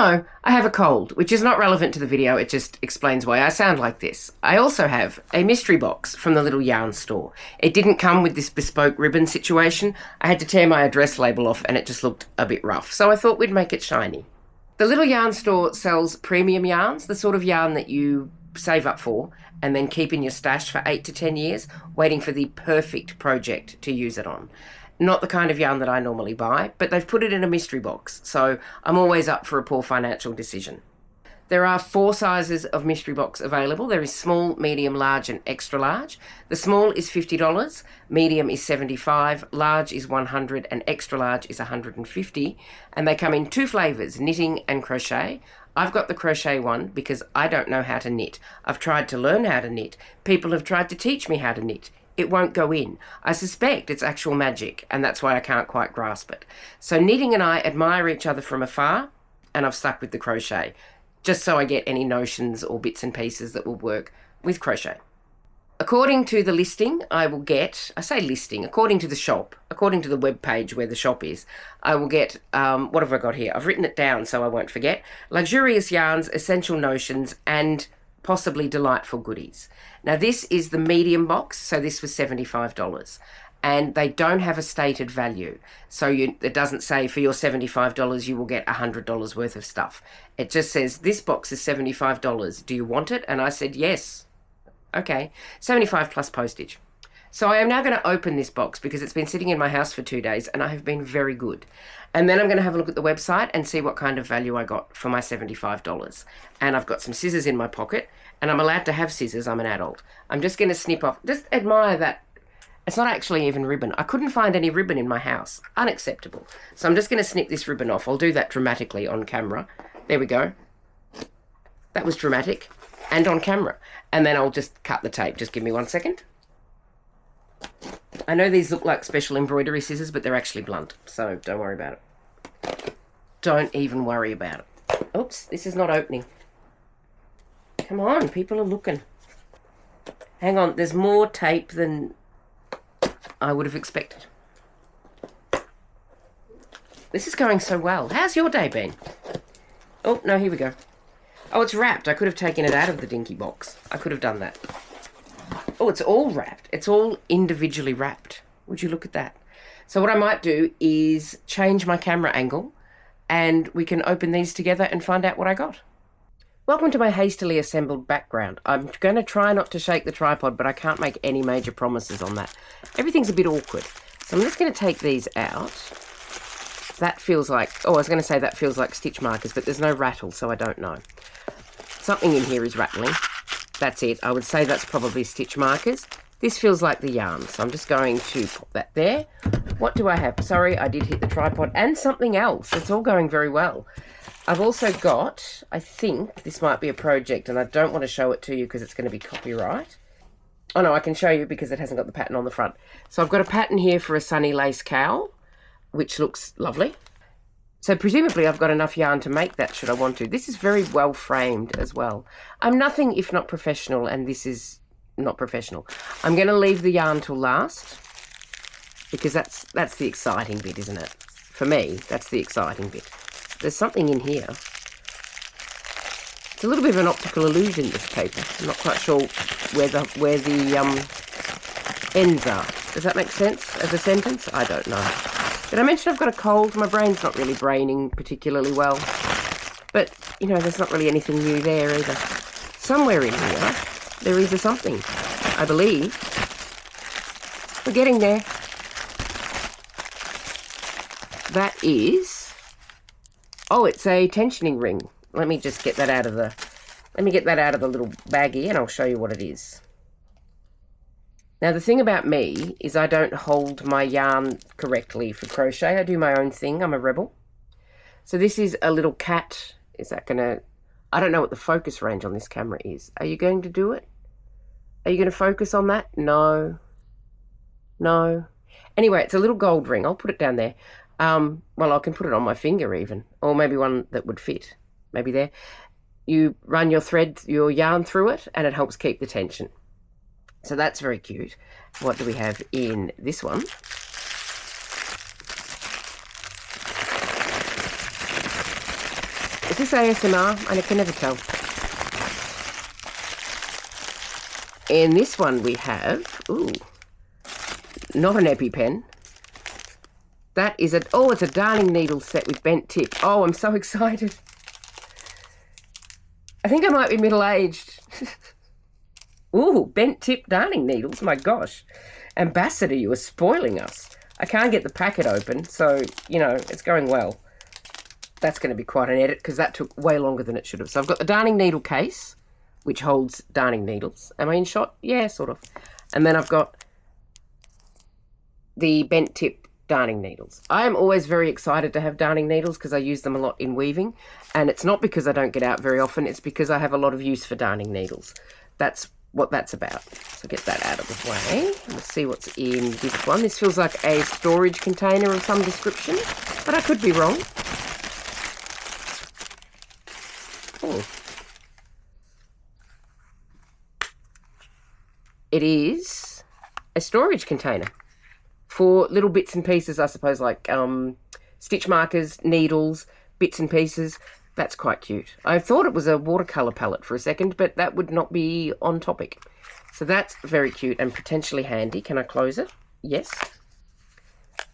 Hello, I have a cold, which is not relevant to the video, it just explains why I sound like this. I also have a mystery box from the little yarn store. It didn't come with this bespoke ribbon situation. I had to tear my address label off and it just looked a bit rough, so I thought we'd make it shiny. The little yarn store sells premium yarns, the sort of yarn that you save up for and then keep in your stash for 8 to 10 years, waiting for the perfect project to use it on. Not the kind of yarn that I normally buy, but they've put it in a mystery box, so I'm always up for a poor financial decision. There are 4 sizes of mystery box available. There is small, medium, large and extra large. The small is $50, medium is $75, large is $100 and extra large is $150. And they come in 2 flavours, knitting and crochet. I've got the crochet one because I don't know how to knit. I've tried to learn how to knit. People have tried to teach me how to knit. It won't go in. I suspect it's actual magic, and that's why I can't quite grasp it. So knitting and I admire each other from afar, and I've stuck with the crochet, just so I get any notions or bits and pieces that will work with crochet. According to the listing, I will get, I say listing, according to the shop, according to the web page where the shop is, I will get, what have I got here? I've written it down so I won't forget. Luxurious yarns, essential notions, and possibly delightful goodies. Now this is the medium box, so this was $75. And they don't have a stated value. So it doesn't say for your $75 you will get $100 worth of stuff. It just says this box is $75. Do you want it? And I said yes. Okay, $75 plus postage. So I am now going to open this box because it's been sitting in my house for 2 days and I have been very good. And then I'm going to have a look at the website and see what kind of value I got for my $75. And I've got some scissors in my pocket and I'm allowed to have scissors. I'm an adult. I'm just going to snip off, just admire that. It's not actually even ribbon. I couldn't find any ribbon in my house. Unacceptable. So I'm just going to snip this ribbon off. I'll do that dramatically on camera. There we go. That was dramatic and on camera. And then I'll just cut the tape. Just give me 1 second. I know these look like special embroidery scissors, but they're actually blunt, so don't worry about it. Don't even worry about it. Oops, this is not opening. Come on, people are looking. Hang on, there's more tape than I would have expected. This is going so well. How's your day been? Oh, no, here we go. Oh, it's wrapped. I could have taken it out of the dinky box. I could have done that. Oh, it's all wrapped. It's all individually wrapped. Would you look at that? So what I might do is change my camera angle and we can open these together and find out what I got. Welcome to my hastily assembled background. I'm going to try not to shake the tripod, but I can't make any major promises on that. Everything's a bit awkward. So I'm just going to take these out. That feels like, oh, I was going to say that feels like stitch markers, but there's no rattle, so I don't know. Something in here is rattling. That's it. I would say that's probably stitch markers. This feels like the yarn, so I'm just going to pop that there. What do I have? Sorry, I did hit the tripod and something else. It's all going very well. I've also got, I think this might be a project and I don't want to show it to you because it's going to be copyright. Oh no, I can show you because it hasn't got the pattern on the front. So I've got a pattern here for a sunny lace cowl, which looks lovely. So presumably I've got enough yarn to make that should I want to. This is very well framed as well. I'm nothing if not professional, and this is not professional. I'm going to leave the yarn till last because that's the exciting bit, isn't it? For me, that's the exciting bit. There's something in here. It's a little bit of an optical illusion, this paper. I'm not quite sure where the ends are. Does that make sense as a sentence? I don't know. Did I mention I've got a cold? My brain's not really braining particularly well. But, you know, there's not really anything new there either. Somewhere in here, there is a something, I believe. We're getting there. That is... Oh, it's a tensioning ring. Let me just get that out of the... Let me get that out of the little baggie and I'll show you what it is. Now, the thing about me is I don't hold my yarn correctly for crochet. I do my own thing. I'm a rebel. So this is a little cat. Is that going to... I don't know what the focus range on this camera is. Are you going to do it? Are you going to focus on that? No. No. Anyway, it's a little gold ring. I'll put it down there. Well, I can put it on my finger even. Or maybe one that would fit. Maybe there. You run your yarn through it and it helps keep the tension. So that's very cute. What do we have in this one? Is this ASMR? I can never tell. In this one we have, ooh, not an EpiPen. That is it's a darning needle set with bent tip. Oh, I'm so excited. I think I might be middle-aged. Ooh, bent tip darning needles, my gosh. Ambassador, you are spoiling us. I can't get the packet open, so, it's going well. That's going to be quite an edit because that took way longer than it should have. So I've got the darning needle case, which holds darning needles. Am I in shot? Yeah, sort of. And then I've got the bent tip darning needles. I am always very excited to have darning needles because I use them a lot in weaving. And it's not because I don't get out very often. It's because I have a lot of use for darning needles. That's what that's about. So get that out of the way. Let's see what's in this one. This feels like a storage container of some description, but I could be wrong. Oh. It is a storage container for little bits and pieces, I suppose, like stitch markers, needles, bits and pieces. That's quite cute. I thought it was a watercolour palette for a second, but that would not be on topic. So that's very cute and potentially handy. Can I close it? Yes.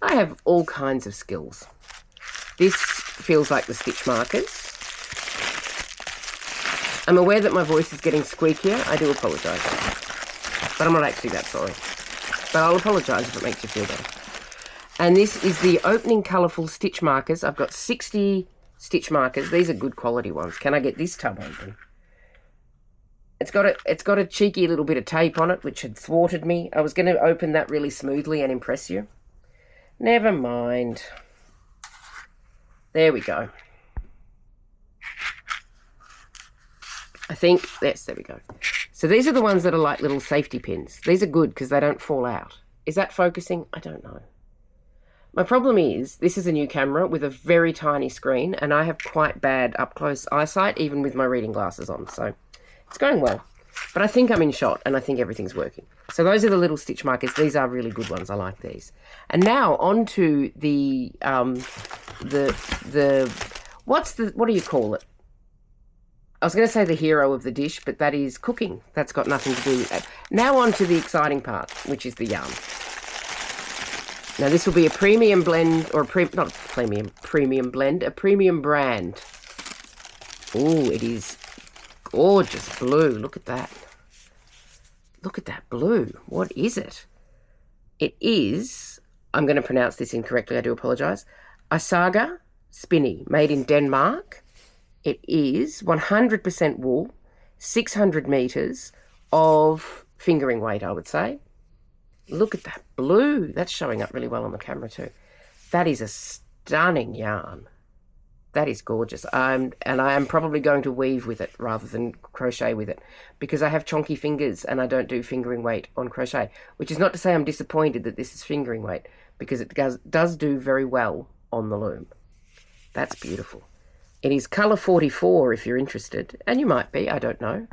I have all kinds of skills. This feels like the stitch markers. I'm aware that my voice is getting squeakier. I do apologise. But I'm not actually that sorry. But I'll apologise if it makes you feel better. And this is the opening colourful stitch markers. I've got 60 stitch markers. These are good quality ones. Can I get this tub open? It's got a cheeky little bit of tape on it, which had thwarted me. I was going to open that really smoothly and impress you. Never mind. There we go. I think, yes, there we go. So these are the ones that are like little safety pins. These are good because they don't fall out. Is that focusing? I don't know. My problem is this is a new camera with a very tiny screen and I have quite bad up-close eyesight even with my reading glasses on. So it's going well. But I think I'm in shot and I think everything's working. So those are the little stitch markers. These are really good ones. I like these. And now on to the what do you call it? I was going to say the hero of the dish, but that is cooking. That's got nothing to do with that. Now on to the exciting part, which is the yarn. Now this will be a premium blend, or not a premium blend, a premium brand. Oh, it is gorgeous blue. Look at that. Look at that blue. What is it? It is, I'm going to pronounce this incorrectly, I do apologise, Asaga Spinny, made in Denmark. It is 100% wool, 600 metres of fingering weight, I would say. Look at that blue. That's showing up really well on the camera too. That is a stunning yarn. That is gorgeous. And I am probably going to weave with it rather than crochet with it because I have chonky fingers and I don't do fingering weight on crochet, which is not to say I'm disappointed that this is fingering weight because it does do very well on the loom. That's beautiful. It is colour 44 if you're interested, and you might be, I don't know.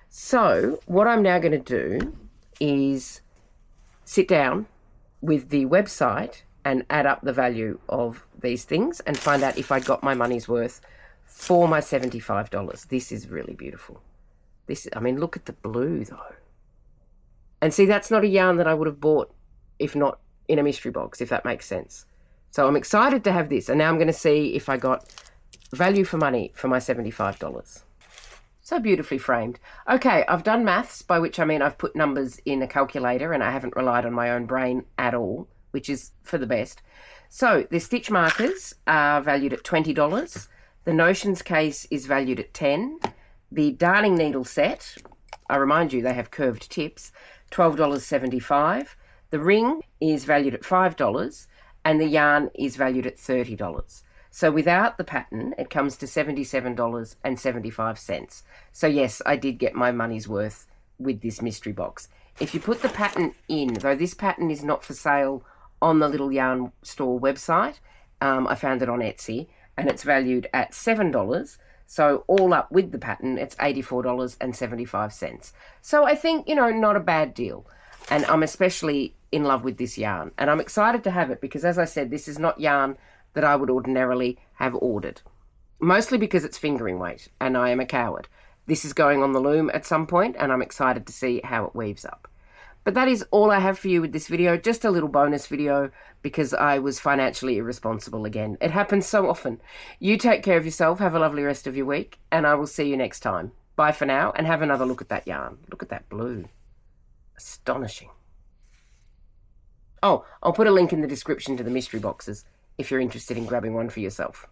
So what I'm now going to do is sit down with the website and add up the value of these things and find out if I got my money's worth for my $75. This is really beautiful. Look at the blue though. And see, that's not a yarn that I would have bought if not in a mystery box, if that makes sense. So I'm excited to have this, and now I'm going to see if I got value for money for my $75. So beautifully framed. Okay, I've done maths, by which I mean I've put numbers in a calculator and I haven't relied on my own brain at all, which is for the best. So the stitch markers are valued at $20. The notions case is valued at $10. The darning needle set, I remind you they have curved tips, $12.75. The ring is valued at $5 and the yarn is valued at $30. So without the pattern, it comes to $77.75. So yes, I did get my money's worth with this mystery box. If you put the pattern in, though this pattern is not for sale on the Little Yarn Store website, I found it on Etsy, and it's valued at $7. So all up with the pattern, it's $84.75. So I think, not a bad deal. And I'm especially in love with this yarn. And I'm excited to have it because, as I said, this is not yarn that I would ordinarily have ordered. mostly because it's fingering weight, and I am a coward. This is going on the loom at some point, and I'm excited to see how it weaves up. But that is all I have for you with this video, just a little bonus video because I was financially irresponsible again. It happens so often. You take care of yourself, have a lovely rest of your week, and I will see you next time. Bye for now, and have another look at that yarn. Look at that blue. Astonishing. Oh, I'll put a link in the description to the mystery boxes if you're interested in grabbing one for yourself.